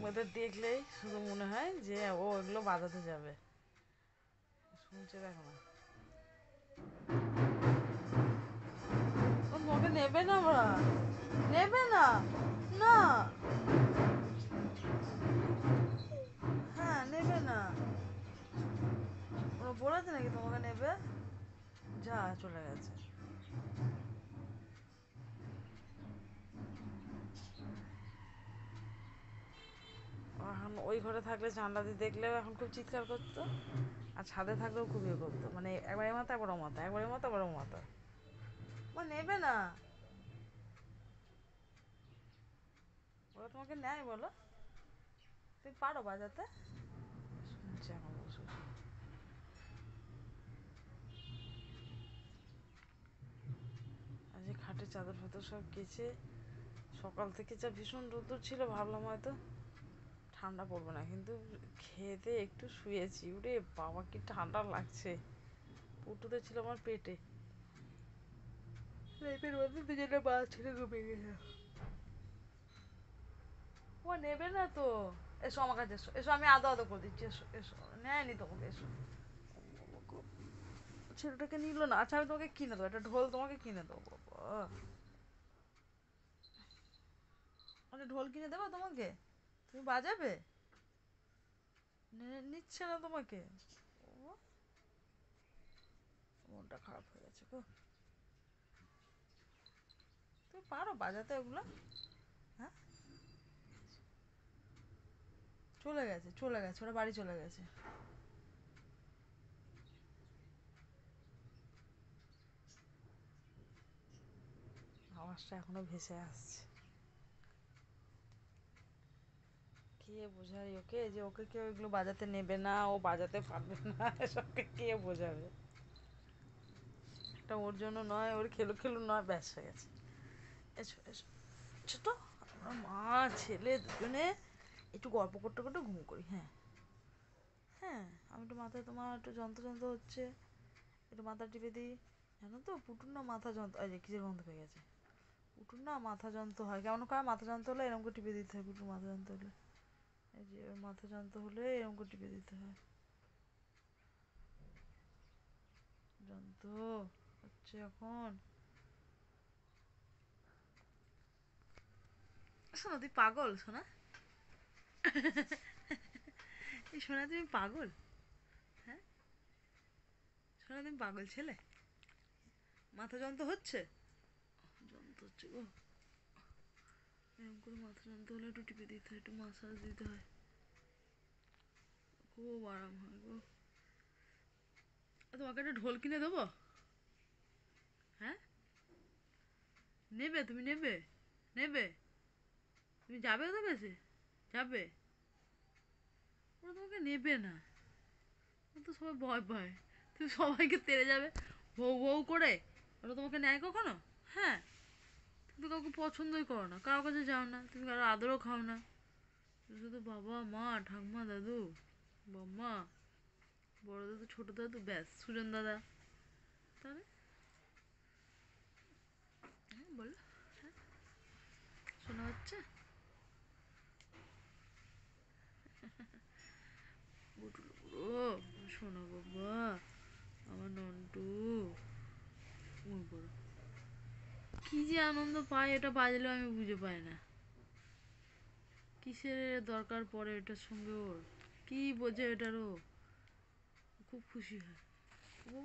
ওদের দেখলেই শুধু মনে হয় যে ও এগুলো বাজাতে যাবে। শুনছে দেখো না, ও তোমাকে নেবে না, ওরা নেবে না। না, হ্যাঁ নেবে না। ওরা বলেছে নাকি তোমাকে নেবে? যা চলে গেছে। এখন ওই ঘরে থাকলে জানলা দিয়ে দেখলেও এখন খুব চিৎকার করতো, আর ছাদে থাকলেও খুব ইয়ে করতো, মানে একবার এ মাথা একবার ও মাথা, একবার এ মাথা একবার ও মাথা। ও নেবে না। ওরা তোমাকে নেয় বলো? তুমি পারো বাজাতে? শুনছি এখন বসে বসে। আজকে খাটের চাদর ফাদর সব কেচে সকাল থেকে যা ভীষণ রোদ্দুর ছিল, ভাবলাম হয়তো ঠান্ডা পড়বে না, কিন্তু খেয়ে দিয়ে একটু শুয়েছি, উরে বাবা কি ঠান্ডা লাগছে। পুটুতে ছিল আমার পেটে, লেপের মধ্যে দুজনে পা ছেড়ে ঘুমিয়ে গেছে। ও নেবে না তো। এসো আমার কাছে, এসো এসো, আমি আদো আদো করে দিচ্ছি, এসো এসো। নেয়নি তোমাকে, এসো। ছেলেটাকে নিল না। আচ্ছা আমি তোমাকে কিনে দেবো, একটা ঢোল তোমাকে কিনে দেবো বাবা। আরে ঢোল কিনে দেবো তোমাকে, তুমি বাজাবে? নিচ্ছে না তোমাকে। ও, মনটা খারাপ হয়ে গেছে গো। তুমি পারো বাজাতে ওগুলো? হ্যাঁ, চলে গেছে চলে গেছে, ওরা বাড়ি চলে গেছে। আওয়াজটা এখনো ভেসে আসছে। কে বোঝায় ওকে যে ওকে কেউ এগুলো বাজাতে নেবে না, ও বাজাতে পারবে না, এসবকে কে বোঝাবে? এটা ওর জন্য নয়, ওর খেলু খেলু নয়, ব্যাস হয়ে গেছে। এসো এসো, এসো তো। আমরা মা ছেলে দুজনে একটু গল্প করতে করতে ঘুম করি। হ্যাঁ হ্যাঁ, আমি একটু মাথায়, তোমার একটু যন্ত্র যন্ত্র হচ্ছে, একটু মাথা টিপে দিই। জানো তো পুটুর না মাথা যন্ত্র, এই যে কিসের গন্ধ পেয়ে গেছে। পুটুর না মাথা যন্ত্র হয়, কেমন করে মাথা যন্ত্র হলে এরকম করে টিপে দিতে হয়, পুটুর মাথা যন্ত্র হলে। এই যে ওর মাথা যন্ত্র হলে এরকম করে টিপে দিতে হয়। যন্ত্র হচ্ছে এখন। শোনো তুই পাগল, শোনা। এই শোনা, তুমি পাগল? হ্যাঁ, শোনা তুমি পাগল ছেলে। মাথা যন্ত্র হচ্ছে, যন্ত্র হচ্ছে গো। এরকম করে মাথা যন্ত্র হলে একটু টিপে দিতে হয়, একটু মাসাজ দিতে হয়, খুব আরাম হয় গো। তোমাকে একটা ঢোল কিনে দেবো? হ্যাঁ, নেবে? তুমি নেবে? নেবে? তুমি যাবে ওদের কাছে? যাবে? ওরা তোমাকে নেবে না, ও তো সবাই ভয় পায়। তুমি সবাইকে তেড়ে যাবে ভৌ ভৌ করে, ওরা তোমাকে নেয় কখনো? হ্যাঁ, তুমি তো কাউকে পছন্দই করো না, কারোর কাছে যাও না, তুমি কারো আদরও খাও না, শুধু বাবা মা ঠাম্মা দাদু, বাম্মা, বড় দাদু ছোট দাদু, ব্যাস সুজন দাদা। তাহলে হ্যাঁ বলো, শোনা হচ্ছে? বুটুল বুড়ো, শোনো বাবা, আমার নন্টু, ঘুমিয়ে পড়ো। কি যে আনন্দ পায় এটা বাজলেও আমি বুঝে পাই না, কিসের দরকার পড়ে এটার সঙ্গে ওর, কি বোঝে এটারও, খুব খুশি হয়। ও,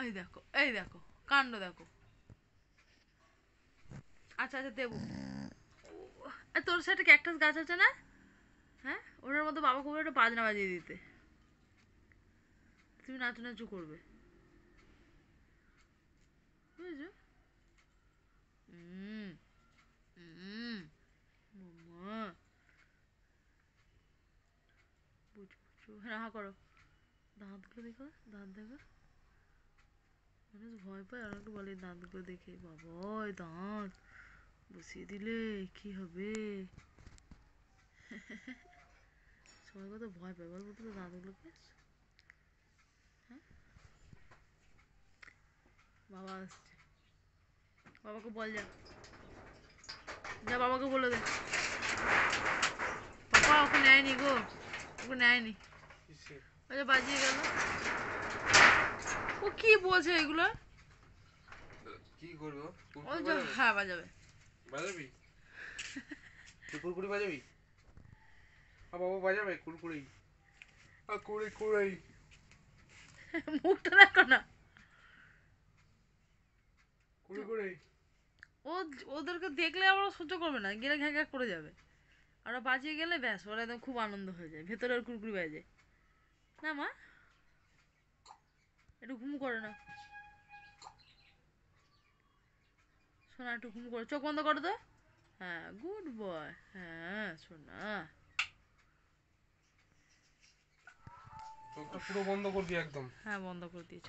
এই দেখো এই দেখো, কাণ্ড দেখো। আচ্ছা আচ্ছা দেবো। তোর সাথে ক্যাকটাস গাছ আছে না? হ্যাঁ, ওটার মধ্যে বাবা খুব একটা বাজনা বাজিয়ে দিতে, তুমি নাচু নাচু করবে, বুঝেছো? হুম হুম, মাম্মা, বুঝু বুঝু, হ্যাঁ হা করো, দাঁতগুলো দেখো, দাঁত দেখো। মানুষ ভয় পায়, আর একটু বলে দাঁতগুলো দেখে, বাবা ওই দাঁত বসিয়ে দিলে কি হবে। সবাই কত ভয় পায় বলবো তো দাঁতগুলোকে। হ্যাঁ, বাবা আসছে, বাবাকে বল, যা যা বাবাকে বলে দে। পাপা ওকে নেয়নি গো, ওকে নেয়নি, কিসে? ওই যে বাজিয়ে গেল। ও কি বলছে এগুলো? কি করবো? ও কুরকুরি যে বাজাবে? হ্যাঁ বাজাবে। বাজাবি? তুই কুরকুরি বাজাবি? বাবা বাজাবে কুরকুরি। কুড়ি কুড়ি মুখটা দেখো না। কুড়ি কুড়ি। ও ওদেরকে দেখলে আবার সহ্য করবে না, গেলে ঘ্যাঁ ঘ্যাঁ করে যাবে। আর ওরা বাজিয়ে গেলে ব্যাস ওরা একদম খুব আনন্দ হয়ে যায়, ভেতরে ওর কুরকুরি বাজে না। মা একটু ঘুম করে না, শোনা একটু ঘুম করে, চোখ বন্ধ করো তো। হ্যাঁ গুড বয়, হ্যাঁ শোনা। চোখটা পুরো বন্ধ করবি একদম। হ্যাঁ বন্ধ করে দিয়েছি।